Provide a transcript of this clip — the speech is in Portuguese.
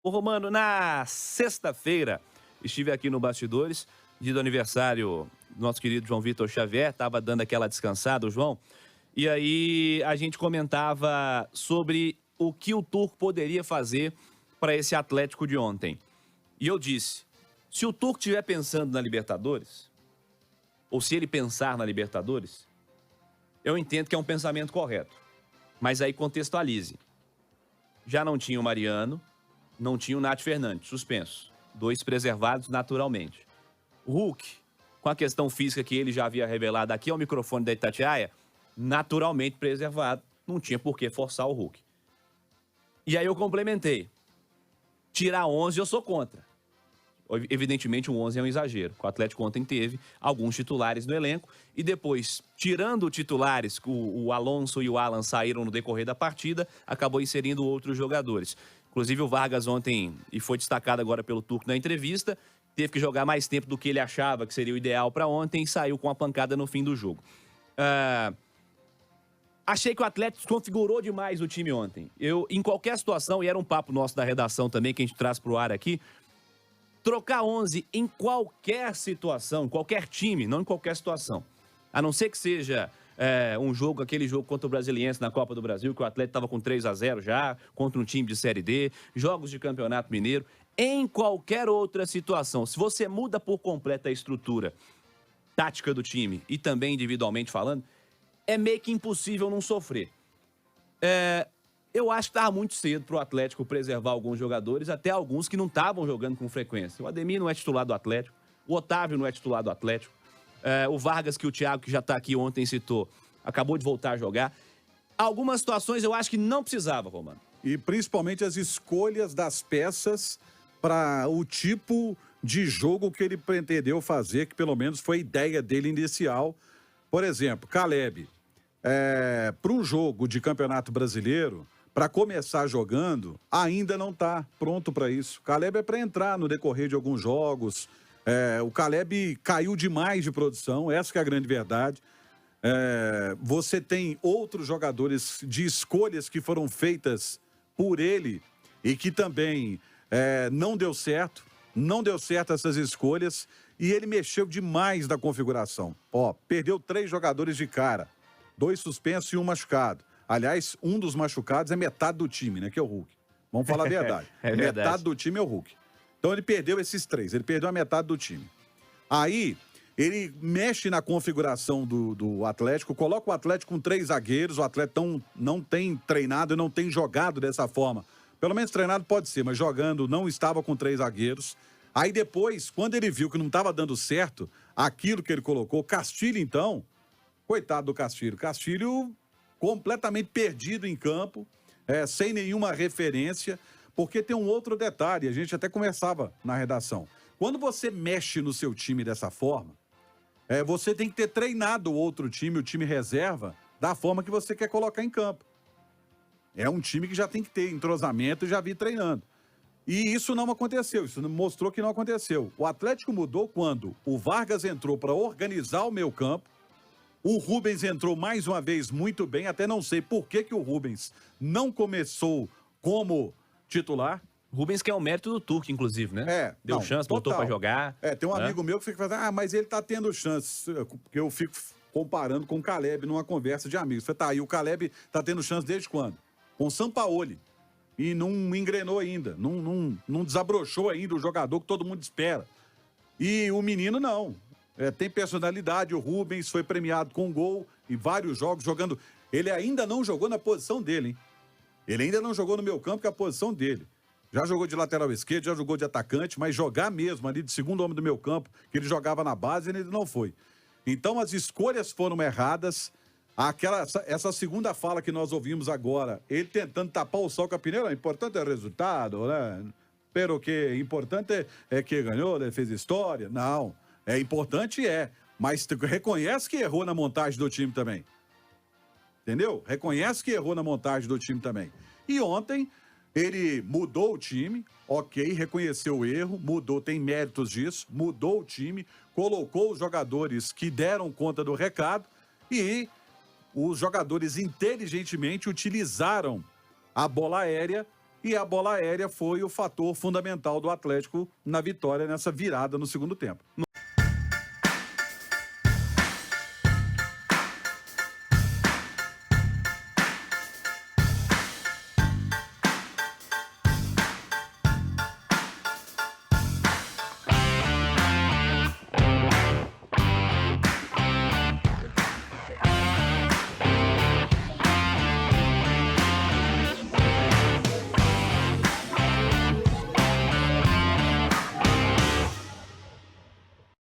Ô, Romano, na sexta-feira, estive aqui no Bastidores, dia do aniversário do nosso querido João Vitor Xavier, tava dando aquela descansada, o João, e aí a gente comentava sobre o que o Turco poderia fazer para esse Atlético de ontem. E eu disse, se o Turco estiver pensando na Libertadores, ou se ele pensar na Libertadores, eu entendo que é um pensamento correto. Mas aí contextualize. Já não tinha o Mariano, não tinha o Nath Fernandes, suspenso. Dois preservados naturalmente. O Hulk, com a questão física que ele já havia revelado aqui ao microfone da Itatiaia, naturalmente preservado, não tinha por que forçar o Hulk. E aí eu complementei. Tirar 11 eu sou contra. Evidentemente o 11 é um exagero. O Atlético ontem teve alguns titulares no elenco e depois, tirando titulares, o Alonso e o Alan saíram no decorrer da partida, acabou inserindo outros jogadores. Inclusive o Vargas ontem, e foi destacado agora pelo Turco na entrevista, teve que jogar mais tempo do que ele achava que seria o ideal para ontem e saiu com a pancada no fim do jogo. Achei que o Atlético configurou demais o time ontem. Em qualquer situação, e era um papo nosso da redação também, que a gente traz pro ar aqui, trocar 11 em qualquer situação, em qualquer time, não em qualquer situação. A não ser que seja um jogo, aquele jogo contra o Brasiliense na Copa do Brasil, que o Atlético estava com 3-0 já, contra um time de Série D, jogos de Campeonato Mineiro. Em qualquer outra situação, se você muda por completo a estrutura tática do time e também individualmente falando, é meio que impossível não sofrer. Eu acho que estava muito cedo para o Atlético preservar alguns jogadores, até alguns que não estavam jogando com frequência. O Ademir não é titular do Atlético, o Otávio não é titular do Atlético, o Vargas, que o Thiago, que já está aqui ontem, citou, acabou de voltar a jogar. Algumas situações eu acho que não precisava, Romano. E principalmente as escolhas das peças para o tipo de jogo que ele pretendeu fazer, que pelo menos foi a ideia dele inicial. Por exemplo, Caleb, para um jogo de Campeonato Brasileiro, para começar jogando, ainda não está pronto para isso. Caleb é para entrar no decorrer de alguns jogos. O Caleb caiu demais de produção, essa que é a grande verdade. Você tem outros jogadores de escolhas que foram feitas por ele e que também não deu certo. Não deu certo essas escolhas e ele mexeu demais na configuração. Perdeu 3 jogadores de cara, 2 suspensos e 1 machucado. Aliás, um dos machucados é metade do time, né? Que é o Hulk. Vamos falar a verdade. É verdade. Metade do time é o Hulk. Então ele perdeu esses 3, ele perdeu a metade do time. Aí, ele mexe na configuração do Atlético, coloca o Atlético com 3 zagueiros, o Atlético não tem treinado e não tem jogado dessa forma. Pelo menos treinado pode ser, mas jogando não estava com 3 zagueiros. Aí depois, quando ele viu que não estava dando certo aquilo que ele colocou, Castilho então, coitado do Castilho. Castilho completamente perdido em campo, sem nenhuma referência, porque tem um outro detalhe, a gente até conversava na redação. Quando você mexe no seu time dessa forma, você tem que ter treinado o outro time, o time reserva, da forma que você quer colocar em campo. É um time que já tem que ter entrosamento e já vir treinando. E isso não aconteceu, isso mostrou que não aconteceu. O Atlético mudou quando o Vargas entrou para organizar o meio-campo, o Rubens entrou mais uma vez muito bem, até não sei por que o Rubens não começou como titular. Rubens que é o mérito do Turco, inclusive, né? Deu chance, botou para jogar. Tem um amigo meu que fica falando, mas ele tá tendo chance, porque eu fico comparando com o Caleb numa conversa de amigos. Você tá aí, o Caleb tá tendo chance desde quando? Com o Sampaoli. E não engrenou ainda, não desabrochou ainda o jogador que todo mundo espera. E o menino não. Tem personalidade, o Rubens foi premiado com gol em vários jogos jogando. Ele ainda não jogou na posição dele, hein? Ele ainda não jogou no meu campo, que é a posição dele. Já jogou de lateral esquerdo, já jogou de atacante, mas jogar mesmo ali de segundo homem do meu campo, que ele jogava na base, ele não foi. Então as escolhas foram erradas. Essa segunda fala que nós ouvimos agora, ele tentando tapar o sol com a peneira, o importante é o resultado, né? Pero que importante é que ganhou, né? Fez história. Não, importante mas reconhece que errou na montagem do time também. Entendeu? Reconhece que errou na montagem do time também. E ontem ele mudou o time, ok, reconheceu o erro, mudou, tem méritos disso, mudou o time, colocou os jogadores que deram conta do recado e os jogadores inteligentemente utilizaram a bola aérea e a bola aérea foi o fator fundamental do Atlético na vitória nessa virada no segundo tempo.